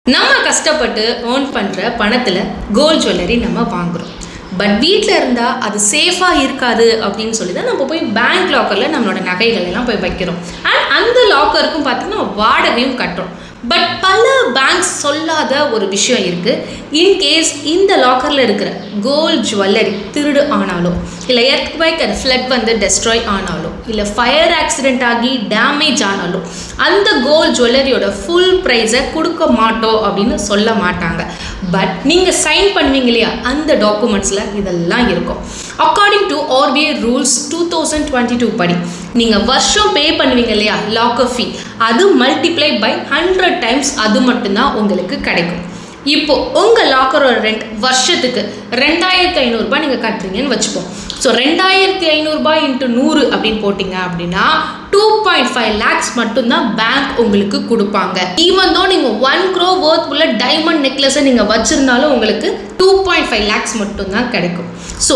நம்ம கஷ்டப்பட்டு ஏர்ன் பண்ணுற பணத்தில் கோல்ட் ஜுவல்லரி நம்ம வாங்குகிறோம். பட் வீட்டில் இருந்தால் அது சேஃபாக இருக்காது அப்படின்னு சொல்லி தான் நம்ம போய் பேங்க் லாக்கரில் நம்மளோட நகைகள் எல்லாம் போய் வைக்கிறோம். அண்ட் அந்த லாக்கருக்கும் பார்த்தீங்கன்னா வாடகையும் கட்டுறோம். பட் பல பேங்க்ஸ் சொல்லாத ஒரு விஷயம் இருக்குது. இன்கேஸ் இந்த லாக்கரில் இருக்கிற கோல்ட் ஜுவல்லரி திருடு ஆனாலோ, இல்லை எர்த்குவைக் அண்ட் ஃப்ளட் வந்து டெஸ்ட்ராய் ஆனாலோ, இல்லை ஃபயர் ஆக்சிடென்ட் ஆகி டேமேஜ் ஆனாலோ அந்த கோல்ட் ஜுவல்லரியோட ஃபுல் ப்ரைஸை கொடுக்க மாட்டோம் அப்படின்னு சொல்ல மாட்டாங்க. பட் நீங்கள் சைன் பண்ணுவீங்க இல்லையா, அந்த டாக்குமெண்ட்ஸில் இதெல்லாம் இருக்கும். அக்கார்டிங் டு RBI ரூல்ஸ் 2022 படி நீங்கள் வருஷம் பே பண்ணுவீங்க இல்லையா லாக்கர் ஃபீ, அது மல்டிப்ளை பை 100 டைம்ஸ் அது மட்டும்தான் உங்களுக்கு கிடைக்கும். இப்போ உங்கள் லாக்கரோட ரெண்ட் வருஷத்துக்கு 2500 ரூபாய் நீங்கள் கட்டுறீங்கன்னு வச்சுப்போம். ஸோ 2500 ரூபாய் இன்ட்டு 100 அப்படின்னு போட்டிங்க அப்படின்னா 2.5 lakhs மட்டும்தான் பேங்க் உங்களுக்கு கொடுப்பாங்க. ஈவன் தோ நீங்கள் 1 crore worth உள்ள டைமண்ட் நெக்லஸை நீங்கள் வச்சுருந்தாலும் உங்களுக்கு 2.5 lakhs மட்டும்தான் கிடைக்கும். ஸோ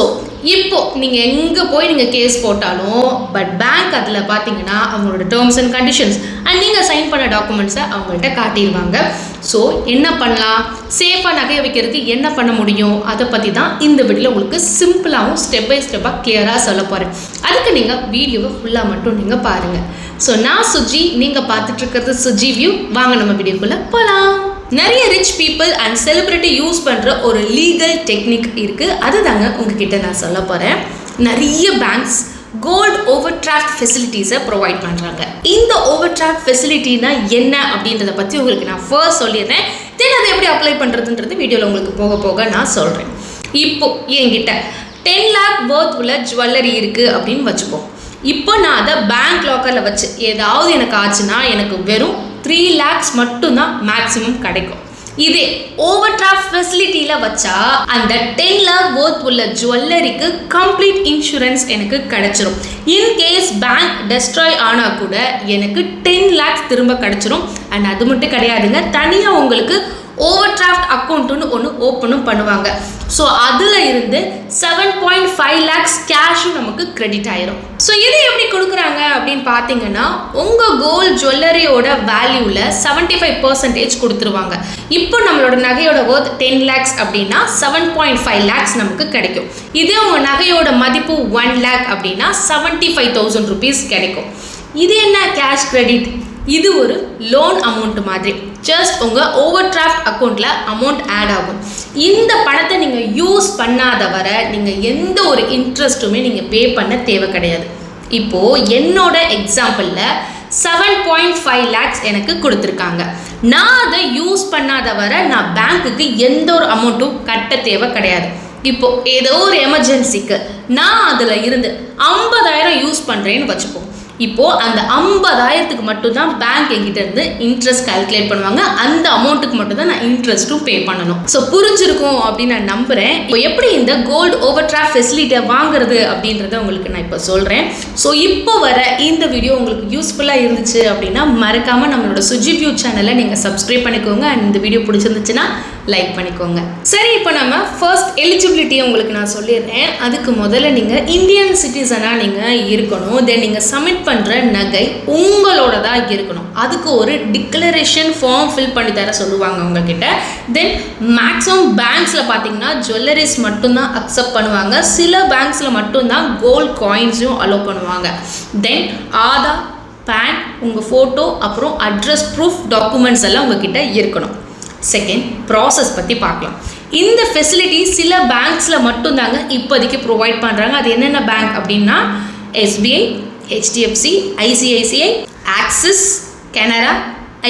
இப்போ நீங்கள் எங்கே போய் நீங்கள் கேஸ் போட்டாலும் பட் பேங்க் அதில் பார்த்தீங்கன்னா அவங்களோட டேர்ம்ஸ் அண்ட் கண்டிஷன்ஸ் அண்ட் நீங்கள் சைன் பண்ண டாக்குமெண்ட்ஸை அவங்கள்ட்ட காட்டிடுவாங்க. ஸோ என்ன பண்ணலாம், சேஃபாக நகையை வைக்கிறதுக்கு என்ன பண்ண முடியும், அதை பற்றி தான் இந்த வீடியோவில் உங்களுக்கு சிம்பிளாகவும் ஸ்டெப் பை ஸ்டெப்பாக கிளியராக சொல்ல போகிறேன். அதுக்கு நீங்கள் வீடியோவை ஃபுல்லாக மட்டும் நீங்கள் பாருங்கள். ஸோ நான் சுஜி, நீங்கள் பார்த்துட்ருக்கிறது சுஜி வியூ. வாங்க நம்ம வீடியோக்குள்ளே போகலாம். நிறைய rich people and celebrity use பண்ணுற ஒரு லீகல் டெக்னிக் இருக்குது. அதுதாங்க உங்ககிட்ட நான் சொல்ல போகிறேன். நிறைய பேங்க்ஸ் கோல்ட் ஓவர் டிராஃப்ட் ஃபெசிலிட்டிஸை ப்ரொவைட் பண்ணுறாங்க. இந்த ஓவர் டிராஃப்ட் ஃபெசிலிட்டினா என்ன அப்படின்றத பற்றி உங்களுக்கு நான் ஃபர்ஸ்ட் சொல்லிடுறேன். தென் அதை எப்படி அப்ளை பண்ணுறதுன்றது வீடியோவில் உங்களுக்கு போக போக நான் சொல்கிறேன். இப்போ என்கிட்ட 10 lakh worth உள்ள ஜுவல்லரி இருக்குது அப்படின்னு வச்சுப்போம். இப்போ நான் அதை பேங்க் லாக்கரில் வச்சு ஏதாவது எனக்கு ஆச்சுன்னா எனக்கு வெறும் 3 lakhs மட்டும்தான் மேக்ஸிமம் கிடைக்கும். இதே ஓவர் டிராஃப்ட் ஃபெசிலிட்டியில் வச்சா அந்த 10 lakh worth உள்ள ஜுவல்லரிக்கு கம்ப்ளீட் இன்சூரன்ஸ் எனக்கு கிடைச்சிரும். இன்கேஸ் பேங்க் டெஸ்ட்ராய் ஆனால் கூட எனக்கு 10 lakhs திரும்ப கிடைச்சிரும். அண்ட் அது மட்டும் கிடையாதுங்க, தனியாக உங்களுக்கு ஓவர் டிராஃப்ட் அக்கௌண்ட்டுன்னு ஒன்று ஓப்பனும் பண்ணுவாங்க. ஸோ அதில் இருந்து 7.5 lakhs கேஷும் நமக்கு கிரெடிட் ஆயிரும். ஸோ இது எப்படி கொடுக்குறாங்க அப்படின்னு பார்த்தீங்கன்னா உங்கள் கோல்ட் ஜுவல்லரியோட வேல்யூவில் 75% கொடுத்துருவாங்க. இப்போ நம்மளோட நகையோட worth 10 lakhs அப்படின்னா 7.5 lakhs நமக்கு கிடைக்கும். இதே உங்கள் நகையோட மதிப்பு 1 lakh அப்படின்னா 75,000 rupees கிடைக்கும். இது என்ன கேஷ் கிரெடிட்? இது ஒரு லோன் அமௌண்ட் மாதிரி. ஜஸ்ட் உங்கள் ஓவர் டிராஃப்ட் அக்கௌண்ட்டில் அமௌண்ட் ஆட் ஆகும். இந்த பணத்தை நீங்கள் யூஸ் பண்ணாத வர நீங்கள் எந்த ஒரு இன்ட்ரெஸ்ட்டுமே நீங்கள் பே பண்ண தேவை கிடையாது. இப்போது என்னோட எக்ஸாம்பிளில் 7.5 lakhs எனக்கு கொடுத்துருக்காங்க. நான் அதை யூஸ் பண்ணாத வர நான் பேங்க்குக்கு எந்த ஒரு அமௌண்ட்டும் கட்ட தேவை கிடையாது. இப்போ ஏதோ ஒரு எமர்ஜென்சிக்கு நான் அதில் இருந்து 50,000 யூஸ் பண்ணுறேன்னு வச்சுப்போம். இப்போது அந்த 50,000க்கு மட்டும்தான் பேங்க் என்கிட்ட இருந்து இன்ட்ரெஸ்ட் கால்குலேட் பண்ணுவாங்க. அந்த அமௌண்ட்டுக்கு மட்டும்தான் நான் இன்ட்ரெஸ்ட்டும் பே பண்ணணும். ஸோ புரிஞ்சிருக்கும் அப்படின்னு நான் நம்புகிறேன். இப்போ எப்படி இந்த கோல்டு ஓவர் டிராஃப்ட் ஃபெசிலிட்டியை வாங்குறது அப்படின்றத உங்களுக்கு நான் இப்போ சொல்கிறேன். ஸோ இப்போ வர இந்த வீடியோ உங்களுக்கு யூஸ்ஃபுல்லாக இருந்துச்சு அப்படின்னா மறக்காமல் நம்மளோட சுஜி வியூ சேனலை நீங்கள் சப்ஸ்கிரைப் பண்ணிக்கோங்க. அண்ட் இந்த வீடியோ பிடிச்சிருந்துச்சுன்னா லைக் பண்ணிக்கோங்க. சரி, இப்போ நம்ம ஃபர்ஸ்ட் எலிஜிபிலிட்டியை உங்களுக்கு நான் சொல்லிடுறேன். அதுக்கு முதல்ல நீங்கள் இந்தியன் சிட்டிசனாக நீங்கள் இருக்கணும். தென் நீங்கள் சப்மிட் பண்ணுற நகை உங்களோட தான் இருக்கணும். அதுக்கு ஒரு டிக்ளரேஷன் ஃபார்ம் ஃபில் பண்ணி தர சொல்லுவாங்க உங்ககிட்ட. தென் மேக்ஸிமம் பேங்க்ஸில் பார்த்தீங்கன்னா ஜுவல்லரிஸ் மட்டும்தான் அக்செப்ட் பண்ணுவாங்க. சில பேங்க்ஸில் மட்டும்தான் கோல்ட் காயின்ஸையும் அலோவ் பண்ணுவாங்க. தென் ஆதார், பேன், உங்கள் ஃபோட்டோ, அப்புறம் அட்ரஸ் ப்ரூஃப் டாக்குமெண்ட்ஸ் எல்லாம் உங்ககிட்ட இருக்கணும். செகண்ட், ப்ராசஸ் பற்றி பார்க்கலாம். இந்த ஃபெசிலிட்டி சில பேங்க்ஸில் மட்டும்தாங்க இப்போதைக்கு ப்ரொவைட் பண்ணுறாங்க. அது என்னென்ன பேங்க் அப்படின்னா SBI, HDFC, ICICI, Axis, Canara,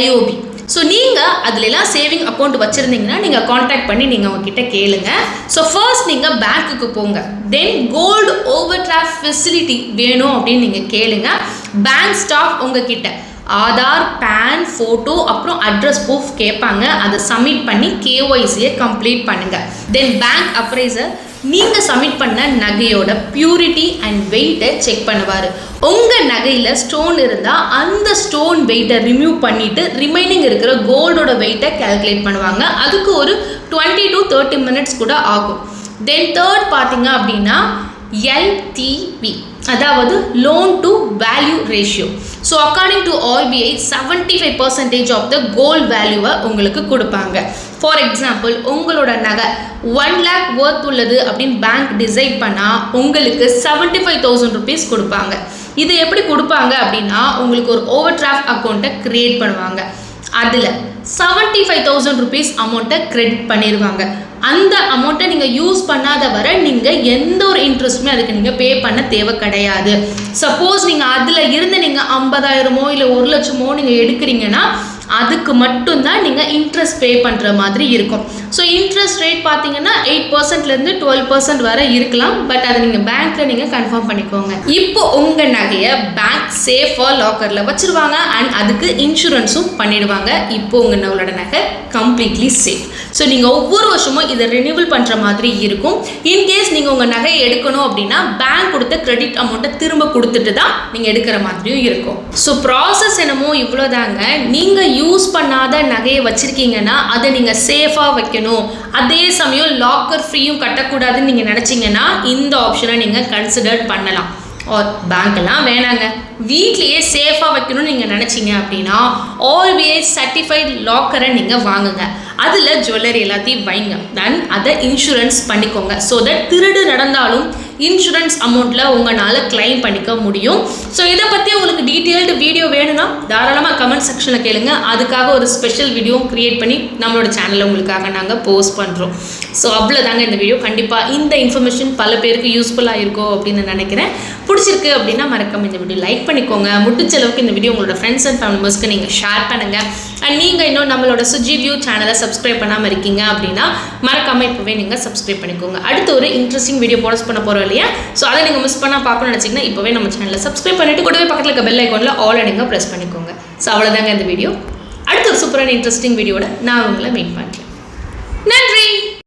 IOB. So நீங்கள் அதிலெல்லாம் சேவிங் அக்கௌண்ட் வச்சுருந்தீங்கன்னா நீங்கள் காண்டாக்ட் பண்ணி நீங்கள் உங்ககிட்ட கேளுங்க. ஸோ ஃபர்ஸ்ட் நீங்கள் பேங்க்குக்கு போங்க. தென் கோல்டு ஓவர் டிராஃப்ட் ஃபெசிலிட்டி வேணும் அப்படின்னு நீங்கள் கேளுங்க. பேங்க் ஸ்டாஃப் உங்ககிட்ட ஆதார், பேன், ஃபோட்டோ, அப்புறம் அட்ரஸ் ப்ரூஃப் கேட்பாங்க. அதை சப்மிட் பண்ணி KYCயை கம்ப்ளீட் பண்ணுங்கள். தென் பேங்க் அப்ரைசர் நீங்கள் சப்மிட் பண்ண நகையோட பியூரிட்டி அண்ட் வெயிட்டை செக் பண்ணுவார். உங்கள் நகையில் ஸ்டோன் இருந்தால் அந்த ஸ்டோன் வெயிட்டை ரிமூவ் பண்ணிவிட்டு ரிமைனிங் இருக்கிற கோல்டோட வெயிட்டை கேல்குலேட் பண்ணுவாங்க. அதுக்கு ஒரு 20 to 30 minutes கூட ஆகும். தென் தேர்ட் பார்த்தீங்க அப்படின்னா LTV, அதாவது loan to value ratio. So according to RBI 75% of the gold வேல்யூவை உங்களுக்கு கொடுப்பாங்க. ஃபார் எக்ஸாம்பிள் உங்களோட நகை 1 lakh ஒர்த் உள்ளது அப்படின்னு பேங்க் டிசைட் பண்ணால் உங்களுக்கு 75,000 rupees கொடுப்பாங்க. இது எப்படி கொடுப்பாங்க அப்படின்னா உங்களுக்கு ஒரு ஓவர் டிராஃப்ட் அக்கௌண்ட்டை க்ரியேட் பண்ணுவாங்க. அதில் 75,000 rupees அமௌண்ட்டை கிரெடிட் பண்ணிடுவாங்க. அந்த அமௌண்ட்டை நீங்கள் யூஸ் பண்ணாத வரை நீங்கள் எந்த ஒரு இன்ட்ரெஸ்ட்டுமே அதுக்கு நீங்கள் பே பண்ண தேவை கிடையாது. சப்போஸ் நீங்கள் அதில் இருந்து நீங்கள் 50,000 இல்லை 1 லட்சமோ நீங்கள் எடுக்கிறீங்கன்னா அதுக்கு மட்டும்தான் நீங்கள் இன்ட்ரெஸ்ட் பே பண்ணுற மாதிரி இருக்கும். ஸோ இன்ட்ரெஸ்ட் ரேட் பார்த்தீங்கன்னா 8%லேருந்து 12% வரை இருக்கலாம். பட் அதை நீங்கள் பேங்க்கில் நீங்கள் கன்ஃபார்ம் பண்ணிக்கோங்க. இப்போ உங்கள் நகையை பேங்க் சேஃபாக லாக்கரில் வச்சுருவாங்க அண்ட் அதுக்கு இன்சூரன்ஸும் பண்ணிடுவாங்க. இப்போ உங்களோட நகை கம்ப்ளீட்லி சேஃப். ஸோ நீங்கள் ஒவ்வொரு வருஷமும் இதை ரினியூவல் பண்ணுற மாதிரி இருக்கும். இன்கேஸ் நீங்கள் உங்கள் நகையை எடுக்கணும் அப்படின்னா பேங்க் கொடுத்த கிரெடிட் அமௌண்ட்டை திரும்ப கொடுத்துட்டு தான் நீங்கள் எடுக்கிற மாதிரியும் இருக்கும். ஸோ ப்ராசஸ் என்னமோ இவ்வளோதாங்க. நீங்கள் யூஸ் பண்ணாத நகையை வச்சுருக்கீங்கன்னா அதை நீங்கள் சேஃபாக வைக்கணும், அதே சமயம் லாக்கர் ஃப்ரீயும் கட்டக்கூடாதுன்னு நீங்கள் நினச்சிங்கன்னா இந்த ஆப்ஷனை நீங்கள் கன்சிடர் பண்ணலாம். பேங்க்கெல்லாம் வேணாங்க, வீட்லேயே சேஃபாக வைக்கணும்னு நீங்கள் நினச்சிங்க அப்படின்னா RBI சர்டிஃபைட் லாக்கரை நீங்கள் வாங்குங்க. அதில் ஜுவல்லரி எல்லாத்தையும் வைங்க. தென் அதை இன்சூரன்ஸ் பண்ணிக்கோங்க. ஸோ தட் திருடு நடந்தாலும் இன்சூரன்ஸ் அமௌண்ட்டில் உங்களால் கிளைம் பண்ணிக்க முடியும். ஸோ இதை பற்றி உங்களுக்கு டீட்டெயில்டு வீடியோ வேணும்னா தாராளமாக கமெண்ட் செக்ஷனில் கேளுங்க. அதுக்காக ஒரு ஸ்பெஷல் வீடியோ க்ரியேட் பண்ணி நம்மளோட சேனலில் உங்களுக்காக நாங்கள் போஸ்ட் பண்ணுறோம். ஸோ அவ்வளோதாங்க இந்த வீடியோ. கண்டிப்பாக இந்த இன்ஃபர்மேஷன் பல பேருக்கு யூஸ்ஃபுல்லாக இருக்கும் அப்படின்னு நினைக்கிறேன். பிடிச்சிருக்கு அப்படின்னா மறக்காம இந்த வீடியோ லைக் பண்ணிக்கோங்க. முடிச்சளவுக்கு இந்த வீடியோ உங்களோட ஃப்ரெண்ட்ஸ் அண்ட் ஃபேமிலி மெம்பர்ஸ்க்கு நீங்கள் ஷேர் பண்ணுங்கள். அண்ட் நீங்கள் இன்னும் நம்மளோட சுஜி வியூ சேனலை சப்ஸ்கிரைப் பண்ணாமல் இருக்கீங்க அப்படின்னா மறக்காமல் இப்போவே நீங்கள் சப்ஸ்கிரைப் பண்ணிக்கோங்க. அடுத்து ஒரு இன்ட்ரெஸ்டிங் வீடியோ போஸ்ட் பண்ண போகிறோம் இல்லையா? ஸோ அதை நீங்கள் மிஸ் பண்ணால் பார்க்கணும்னு நினச்சிங்கன்னா இப்போவே நம்ம சேனலில் சப்ஸ்கிரைப் பண்ணிவிட்டு கூடவே பக்கத்தில் இருக்க பெல் ஐக்கானில் ஆல் நீங்கள் ப்ரெஸ் பண்ணிக்கோங்க. ஸோ அவ்வளோதாங்க இந்த வீடியோ. அடுத்த ஒரு சூப்பரான இன்ட்ரெஸ்டிங் வீடியோட நான் உங்களை மீட் பண்ணுறேன்.